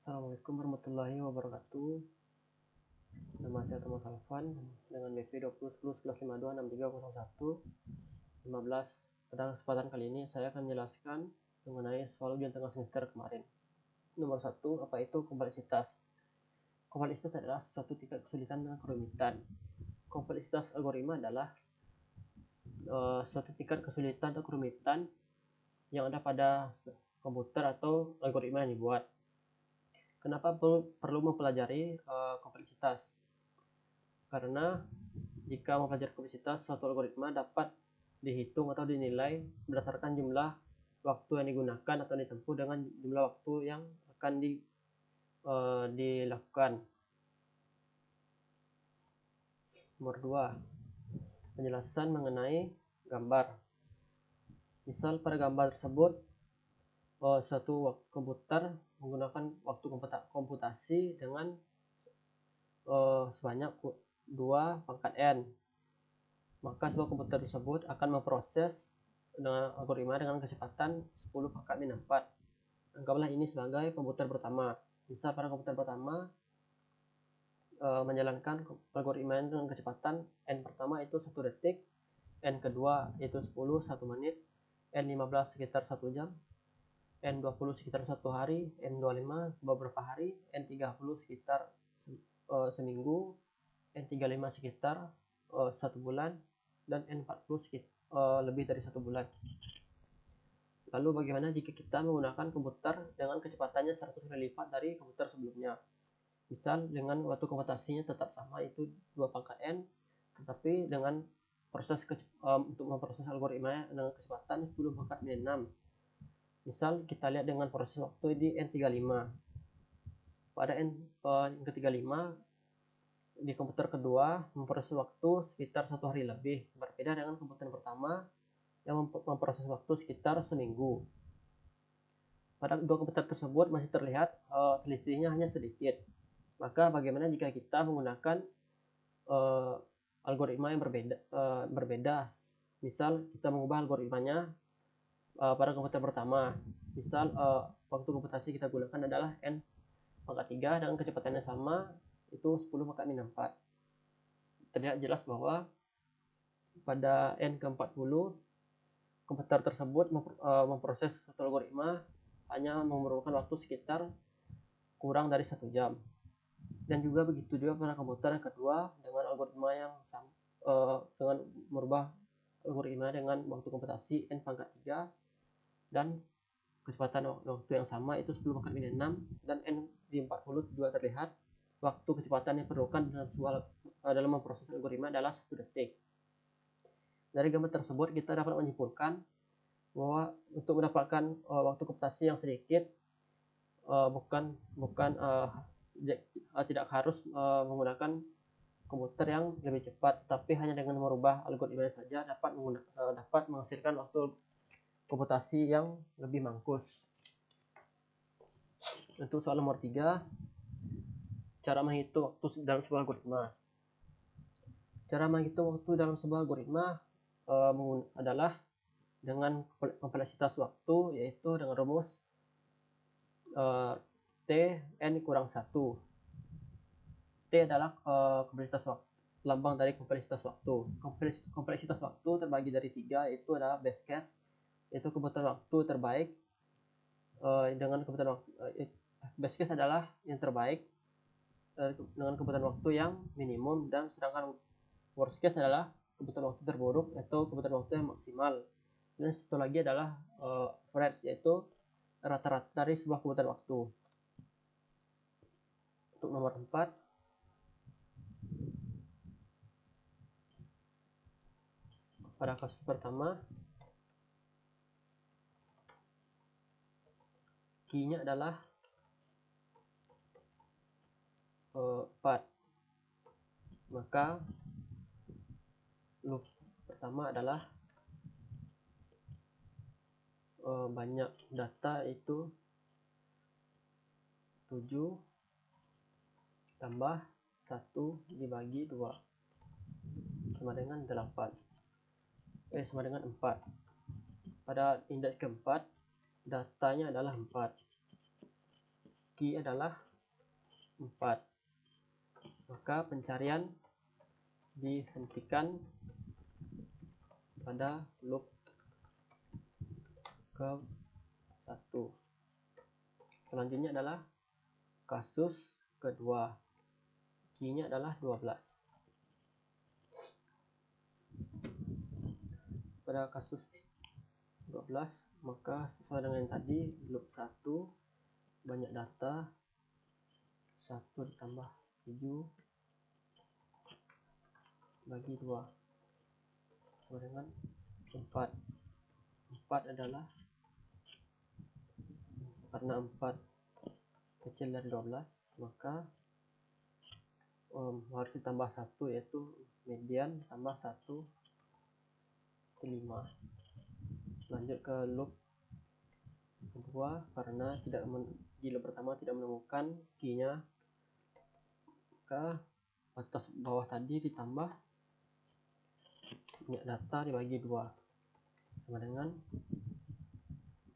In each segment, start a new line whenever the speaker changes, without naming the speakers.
Assalamualaikum warahmatullahi wabarakatuh. Nama saya Thomas Alvan dengan BP 2010/1152630115. Pada kesempatan kali ini saya akan menjelaskan mengenai soal ujian tengah semester kemarin. Nomor 1, apa itu kompleksitas? Kompleksitas adalah suatu tingkat kesulitan dan kerumitan. Kompleksitas algoritma adalah suatu tingkat kesulitan atau kerumitan yang ada pada komputer atau algoritma yang dibuat. Kenapa perlu mempelajari kompleksitas? Karena jika mempelajari kompleksitas, suatu algoritma dapat dihitung atau dinilai berdasarkan jumlah waktu yang digunakan atau ditempuh dengan jumlah waktu yang akan dilakukan. Nomor 2, penjelasan mengenai gambar. Misal pada gambar tersebut suatu komputer menggunakan waktu komputasi dengan sebanyak 2 pangkat n. Maka sebuah komputer tersebut akan memproses dengan algoritma dengan kecepatan 10 pangkat min 4. Anggaplah ini sebagai komputer pertama. Misal pada komputer pertama menjalankan algoritma dengan kecepatan n pertama itu 1 detik, n kedua itu 10 1 menit, n 15 sekitar 1 jam, n 20 sekitar 1 hari, n 25 beberapa hari, n 30 sekitar seminggu, n 35 sekitar 1 bulan, dan n 40 lebih dari 1 bulan. Lalu bagaimana jika kita menggunakan komputer dengan kecepatannya 100 kali lipat dari komputer sebelumnya? Misal dengan waktu komputasinya tetap sama, itu 2 pangkat n, tetapi dengan proses untuk memproses algoritma dengan kecepatan 10 pangkat min 6. Misal kita lihat dengan proses waktu di N35. Pada N ke-35 di komputer kedua memproses waktu sekitar 1 hari lebih, berbeda dengan komputer pertama yang memproses waktu sekitar seminggu. Pada dua komputer tersebut masih terlihat selisihnya hanya sedikit. Maka bagaimana jika kita menggunakan algoritma yang berbeda? Misal kita mengubah algoritmanya pada komputer pertama. Misal waktu komputasi kita gunakan adalah n pangkat 3 dengan kecepatannya sama, itu 10 pangkat min 4. Terlihat jelas bahwa pada n ke-40 komputer tersebut memproses satu algoritma hanya memerlukan waktu sekitar kurang dari 1 jam. Dan juga begitu juga pada komputer yang kedua dengan algoritma yang dengan merubah algoritma dengan waktu komputasi n pangkat 3 dan kecepatan waktu yang sama, itu 10 pangkat min 6, dan n di 40 juga terlihat waktu kecepatan yang diperlukan dalam memproses algoritma adalah 1 detik. Dari gambar tersebut kita dapat menyimpulkan bahwa untuk mendapatkan waktu komputasi yang sedikit tidak harus menggunakan komputer yang lebih cepat, tapi hanya dengan merubah algoritma saja dapat menghasilkan waktu komputasi yang lebih mangkus. Untuk soal nomor 3, cara menghitung waktu dalam sebuah algoritma. Cara menghitung waktu dalam sebuah algoritma adalah dengan kompleksitas waktu, yaitu dengan rumus T n kurang 1. T adalah kompleksitas waktu, lambang dari kompleksitas waktu. Kompleksitas waktu terbagi dari 3, yaitu adalah base case, yaitu kebutuhan waktu terbaik. Dengan kebutuhan waktu base case adalah yang terbaik dengan kebutuhan waktu yang minimum, dan sedangkan worst case adalah kebutuhan waktu terburuk atau kebutuhan waktu yang maksimal. Dan satu lagi adalah average, yaitu rata-rata dari sebuah kebutuhan waktu. Untuk nomor 4, pada kasus pertama key-nya adalah 4. Maka loop pertama adalah banyak data, itu 7 tambah 1 dibagi 2 sama dengan 8, sama dengan 4. Pada indeks keempat datanya adalah 4. key adalah 4, maka pencarian dihentikan pada loop ke 1. Selanjutnya adalah kasus kedua, key-nya adalah 12. Pada kasus 12, maka sesuai dengan yang tadi, loop 1 banyak data, 1 ditambah 7 bagi 2 sama dengan 4. 4 adalah, karena 4 kecil dari 12, maka harus ditambah 1, yaitu median tambah 1 ke 5. Lanjut ke loop kedua, karena di loop pertama tidak menemukan key-nya, maka batas bawah tadi ditambah banyak data dibagi 2 sama dengan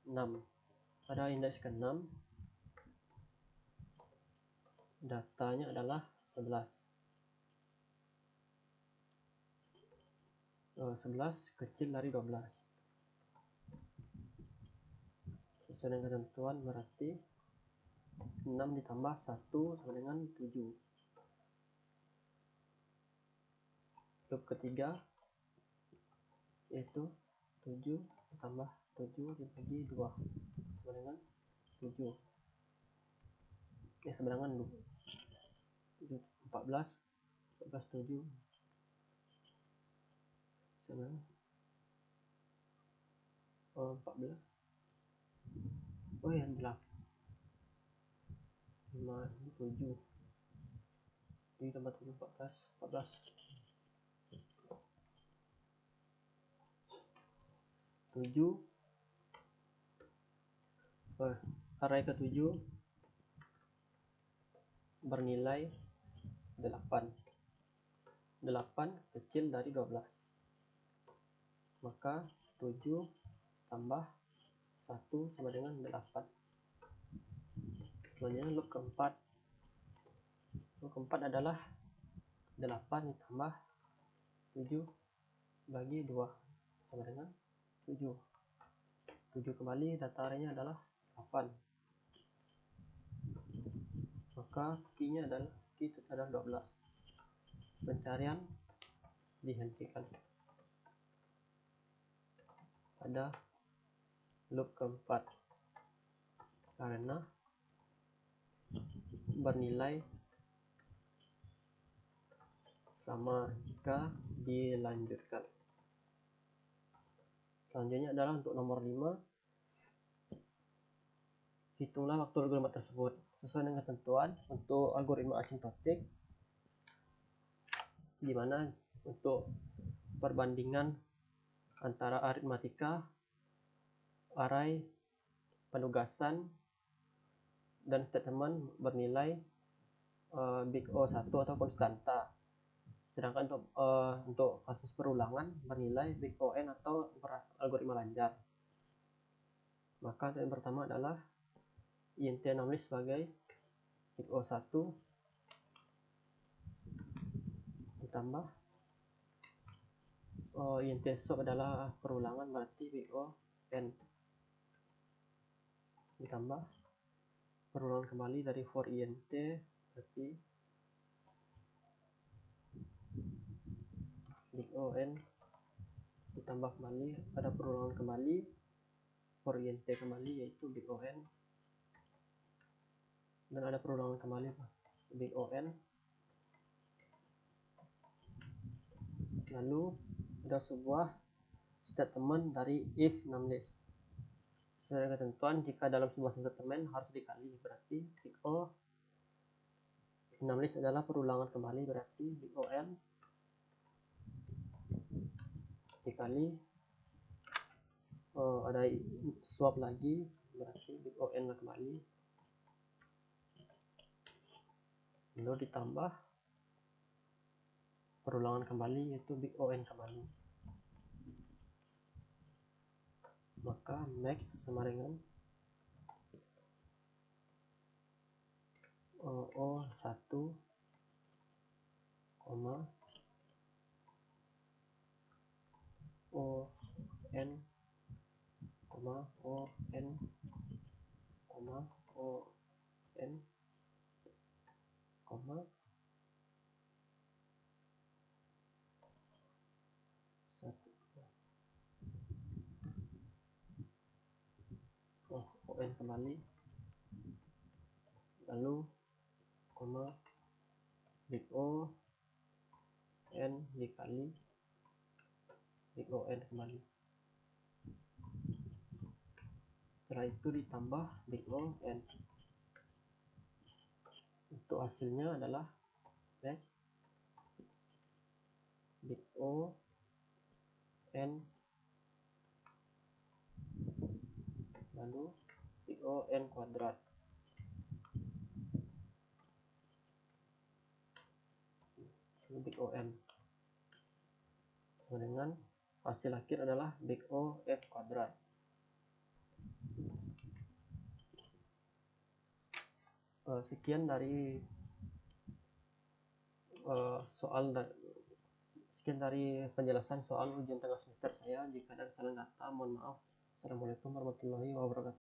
6. Pada indeks ke-6 datanya adalah 11. 11 kecil dari 12. Sesuai dengan ketentuan, berarti 6 ditambah 1 sama dengan 7. Loop ketiga yaitu 7 ditambah 7 dibagi 2 sama dengan 7. Sama dengan 14 7 sama 14. Oh ya, 8 5 7 ditambah 7 14 7. Array ke-7 bernilai 8. 8 kecil dari 12, maka 7 tambah 1 sama dengan 8. Selanjutnya loop keempat. Loop keempat adalah 8 ditambah 7 bagi 2 sama dengan 7. 7 kembali, data arraynya adalah 8, maka key-nya adalah 12. Pencarian dihentikan pada loop keempat karena bernilai sama jika dilanjutkan. Selanjutnya adalah untuk nomor 5, hitunglah waktu algoritma tersebut sesuai dengan ketentuan. Untuk algoritma asintotik, di mana untuk perbandingan antara aritmatika, array, penugasan, dan statement bernilai big O1 atau konstanta. Sedangkan untuk kasus perulangan bernilai big On atau algoritma lancar. Maka yang pertama adalah int anomaly sebagai big O1 ditambah int swap adalah perulangan, berarti big O n ditambah perulangan kembali dari for int, berarti big O n ditambah kembali ada perulangan kembali for int kembali, yaitu big O n, dan ada perulangan kembali big O n. Lalu ada sebuah statement dari if numbList. Sesuai dengan ketentuan, jika dalam sebuah statement harus dikali, berarti big O numbList adalah perulangan kembali, berarti big O n dikali ada swap lagi, berarti big O n kembali, lalu ditambah perulangan kembali, yaitu big O n kembali. Maka max sama dengan O 1, O N, O N, O N, satu, ON kembali, lalu big O N dikali big O N kembali. Setelah itu ditambah big O N. Untuk hasilnya adalah max big O N lalu big O N kuadrat. Big O N sama dengan hasil akhir adalah big O F kuadrat. Sekian dari penjelasan soal ujian tengah semester saya. Jika ada kesalahan kata, mohon maaf. Assalamualaikum warahmatullahi wabarakatuh.